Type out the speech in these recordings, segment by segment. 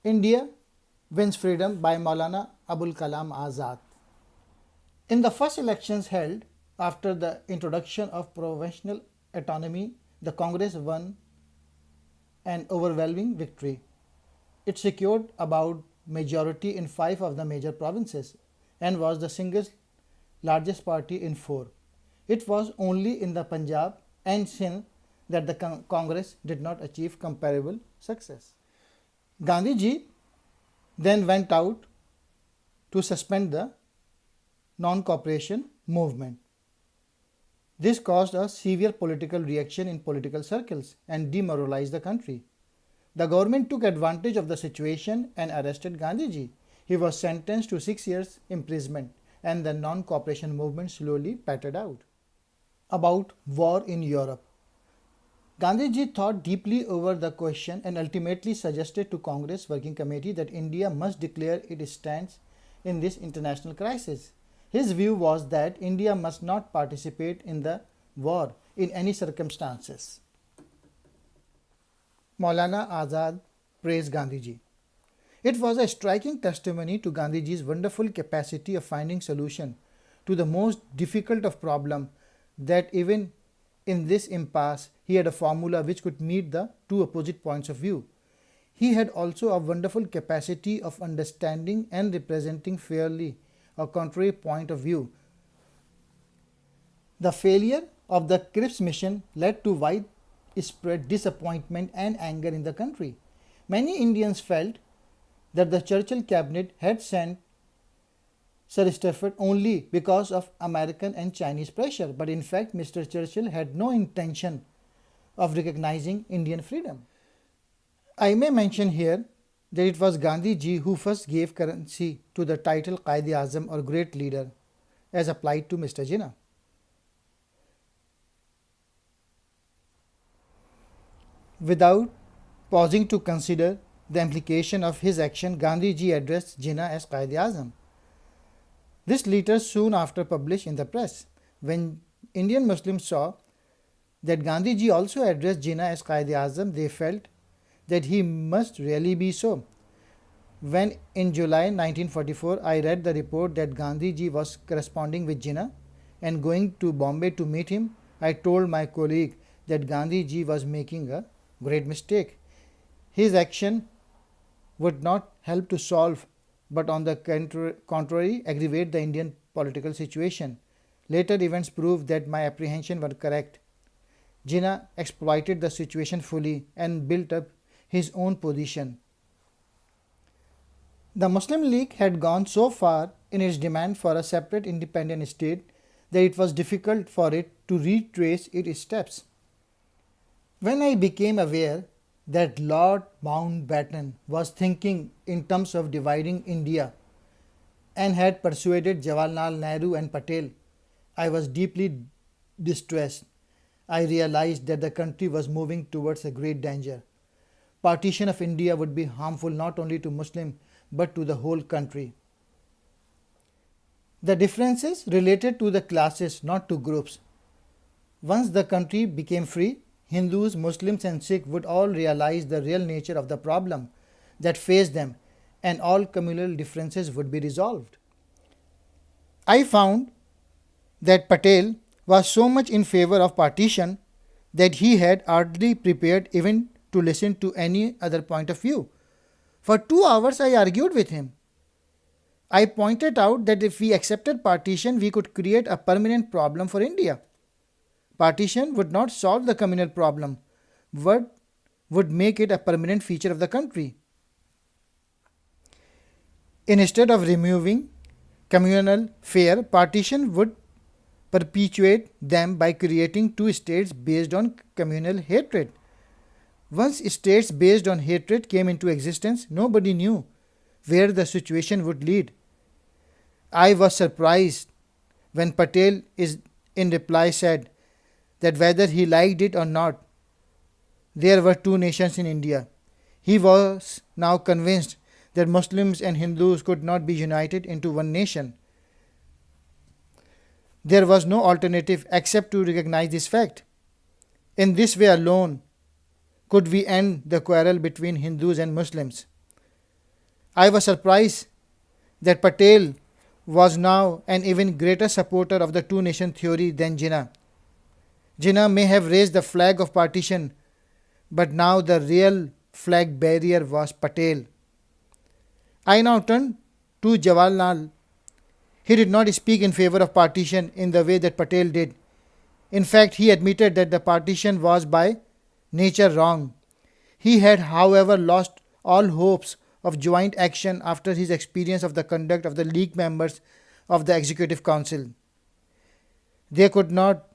India wins freedom by Maulana Abul Kalam Azad. In the first elections held after the introduction of provincial autonomy, the Congress won an overwhelming victory. It secured about majority in 5 of the major provinces and was the single largest party in 4. It was only in the Punjab and Sindh that the Congress did not achieve comparable success. Gandhiji then went out to suspend the non-cooperation movement. This caused a severe political reaction in political circles and demoralized the country. The government took advantage of the situation and arrested Gandhiji. He was sentenced to 6 years imprisonment and the non-cooperation movement slowly petered out. About war in Europe. Gandhiji thought deeply over the question and ultimately suggested to Congress Working Committee that India must declare its stance in this international crisis. His view was that India must not participate in the war in any circumstances. Maulana Azad praised Gandhiji. It was a striking testimony to Gandhiji's wonderful capacity of finding solution to the most difficult of problems, that even in this impasse he had a formula which could meet the two opposite points of view. He had also a wonderful capacity of understanding and representing fairly a contrary point of view. The failure of the Cripps mission led to widespread disappointment and anger in the country. Many Indians felt that the Churchill cabinet had sent Sir Stafford only because of American and Chinese pressure, but in fact Mr. Churchill had no intention of recognizing Indian freedom. I may mention here that it was Gandhiji who first gave currency to the title Qaid-e-Azam or Great Leader as applied to Mr. Jinnah. Without pausing to consider the implication of his action, Gandhiji addressed Jinnah as Qaid-e-Azam. This letter soon after published in the press. When Indian Muslims saw that Gandhiji also addressed Jinnah as Qaid-e-Azam, they felt that he must really be so. When in July 1944 I read the report that Gandhiji was corresponding with Jinnah and going to Bombay to meet him, I told my colleague that Gandhiji was making a great mistake. His action would not help to solve, but on the contrary aggravate the Indian political situation. Later events proved that my apprehensions were correct. Jinnah exploited the situation fully and built up his own position. The Muslim League had gone so far in its demand for a separate independent state that it was difficult for it to retrace its steps. When I became aware that Lord Mountbatten was thinking in terms of dividing India and had persuaded Jawaharlal Nehru and Patel, I was deeply distressed. I realized that the country was moving towards a great danger. Partition of India would be harmful not only to Muslims but to the whole country. The differences related to the classes, not to groups. Once the country became free, Hindus, Muslims and Sikhs would all realize the real nature of the problem that faced them, and all communal differences would be resolved. I found that Patel was so much in favor of partition that he had hardly prepared even to listen to any other point of view. For 2 hours I argued with him. I pointed out that if we accepted partition, we could create a permanent problem for India. Partition would not solve the communal problem, but would make it a permanent feature of the country. Instead of removing communal fear, partition would perpetuate them by creating 2 states based on communal hatred. Once states based on hatred came into existence, nobody knew where the situation would lead. I was surprised when Patel in reply said that whether he liked it or not, there were 2 nations in India. He was now convinced that Muslims and Hindus could not be united into one nation. There was no alternative except to recognize this fact. In this way alone could we end the quarrel between Hindus and Muslims. I was surprised that Patel was now an even greater supporter of the two nation theory than Jinnah. Jinnah may have raised the flag of partition, but now the real flag bearer was Patel. I now turn to Jawaharlal. He did not speak in favor of partition in the way that Patel did. In fact, he admitted that the partition was by nature wrong. He had, however, lost all hopes of joint action after his experience of the conduct of the League members of the Executive Council. They could not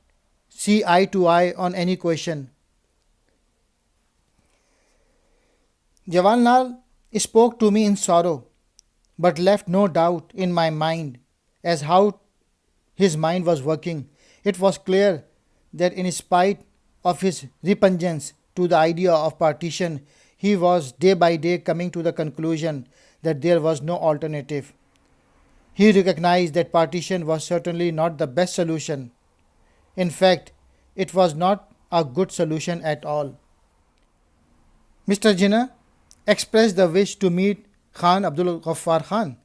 see eye to eye on any question. Jawaharlal spoke to me in sorrow, but left no doubt in my mind as how his mind was working. It was clear that in spite of his repugnance to the idea of partition, he was day by day coming to the conclusion that there was no alternative. He recognized that partition was certainly not the best solution. In fact, it was not a good solution at all. Mr. Jinnah expressed the wish to meet Khan Abdul Ghaffar Khan.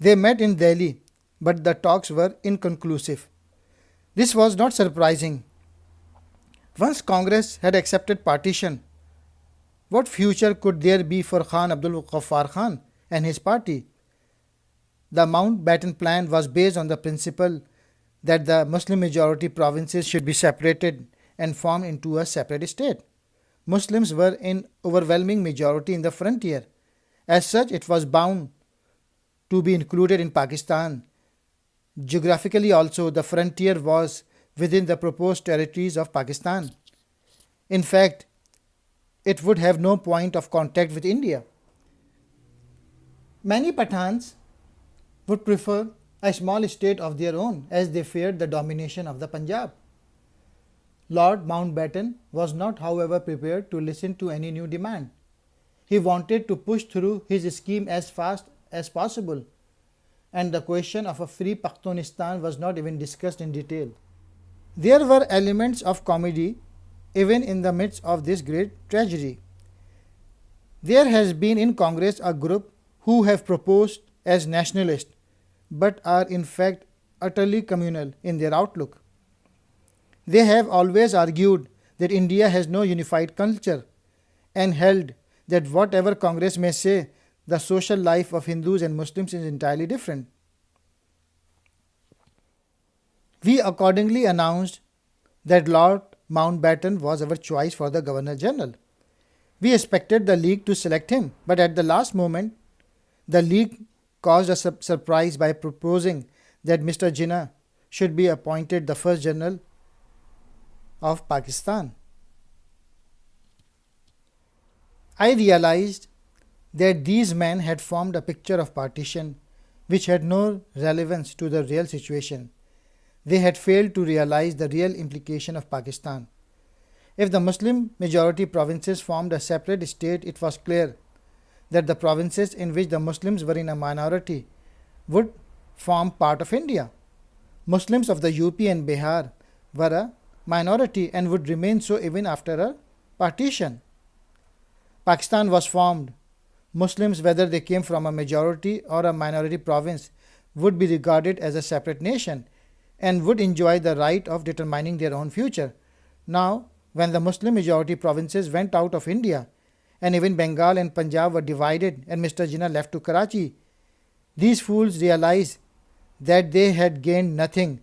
They met in Delhi, but the talks were inconclusive. This was not surprising. Once Congress had accepted partition, what future could there be for Khan Abdul Ghaffar Khan and his party? The Mountbatten Plan was based on the principle that the Muslim majority provinces should be separated and formed into a separate state. Muslims were in overwhelming majority in the frontier. As such, it was bound to be included in Pakistan. Geographically also, the frontier was within the proposed territories of Pakistan. In fact, it would have no point of contact with India. Many Pathans would prefer a small state of their own as they feared the domination of the Punjab. Lord Mountbatten was not, however, prepared to listen to any new demand. He wanted to push through his scheme as fast as possible, and the question of a free Pakhtunistan was not even discussed in detail. There were elements of comedy even in the midst of this great tragedy. There has been in Congress a group who have proposed as nationalists but are in fact utterly communal in their outlook. They have always argued that India has no unified culture and held that whatever Congress may say, the social life of Hindus and Muslims is entirely different. We accordingly announced that Lord Mountbatten was our choice for the Governor General. We expected the League to select him, but at the last moment, the League caused a surprise by proposing that Mr. Jinnah should be appointed the first General of Pakistan. I realized that these men had formed a picture of partition which had no relevance to the real situation. They had failed to realize the real implication of Pakistan. If the Muslim majority provinces formed a separate state, it was clear that the provinces in which the Muslims were in a minority would form part of India. Muslims of the UP and Bihar were a minority and would remain so even after a partition. Pakistan was formed. Muslims, whether they came from a majority or a minority province, would be regarded as a separate nation and would enjoy the right of determining their own future. Now, when the Muslim majority provinces went out of India, and even Bengal and Punjab were divided and Mr. Jinnah left to Karachi, these fools realized that they had gained nothing,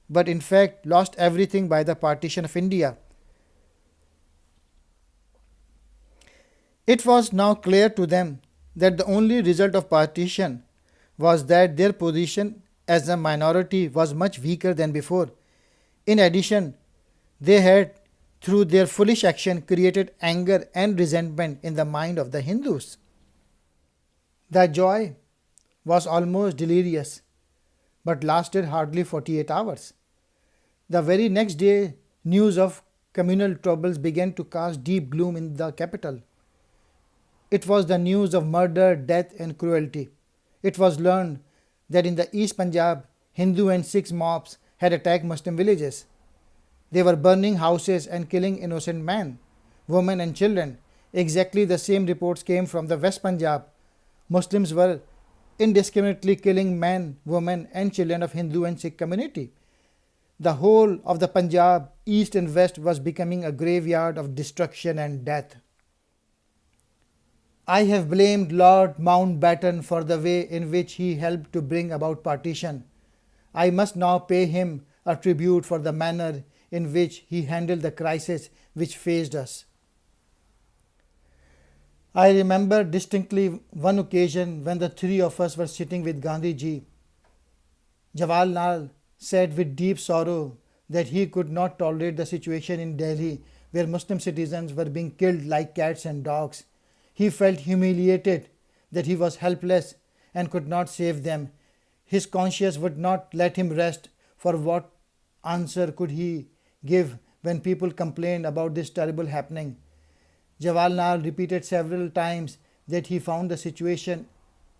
but in fact lost everything by the partition of India. It was now clear to them that the only result of partition was that their position as a minority was much weaker than before. In addition, they had, through their foolish action, created anger and resentment in the mind of the Hindus. The joy was almost delirious, but lasted hardly 48 hours. The very next day, news of communal troubles began to cast deep gloom in the capital. It was the news of murder, death, and cruelty. It was learned that in the East Punjab, Hindu and Sikh mobs had attacked Muslim villages. They were burning houses and killing innocent men, women, and children. Exactly the same reports came from the West Punjab. Muslims were indiscriminately killing men, women, and children of Hindu and Sikh community. The whole of the Punjab, east and west, was becoming a graveyard of destruction and death. I have blamed Lord Mountbatten for the way in which he helped to bring about partition. I must now pay him a tribute for the manner in which he handled the crisis which faced us. I remember distinctly one occasion when the three of us were sitting with Gandhi ji. Jawaharlal said with deep sorrow that he could not tolerate the situation in Delhi where Muslim citizens were being killed like cats and dogs. He felt humiliated that he was helpless and could not save them. His conscience would not let him rest, for what answer could he give when people complained about this terrible happening? Jawaharlal repeated several times that he found the situation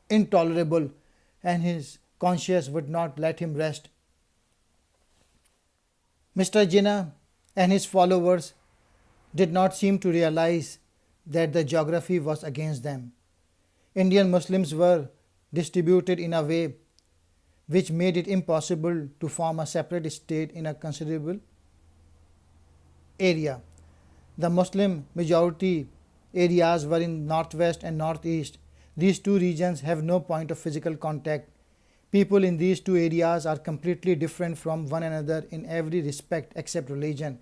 intolerable and his conscience would not let him rest. Mr. Jinnah and his followers did not seem to realize that the geography was against them. Indian Muslims were distributed in a way which made it impossible to form a separate state in a considerable area. The Muslim majority areas were in northwest and northeast. These two regions have no point of physical contact. People in these two areas are completely different from one another in every respect except religion.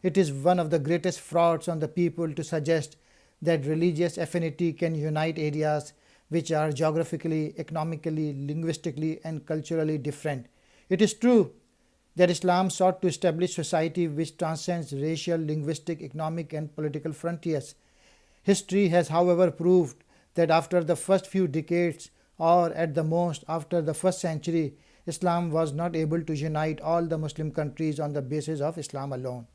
It is one of the greatest frauds on the people to suggest that religious affinity can unite areas which are geographically, economically, linguistically, and culturally different. It is true that Islam sought to establish society which transcends racial, linguistic, economic, and political frontiers. History has, however, proved that after the first few decades, or at the most after the first century, Islam was not able to unite all the Muslim countries on the basis of Islam alone.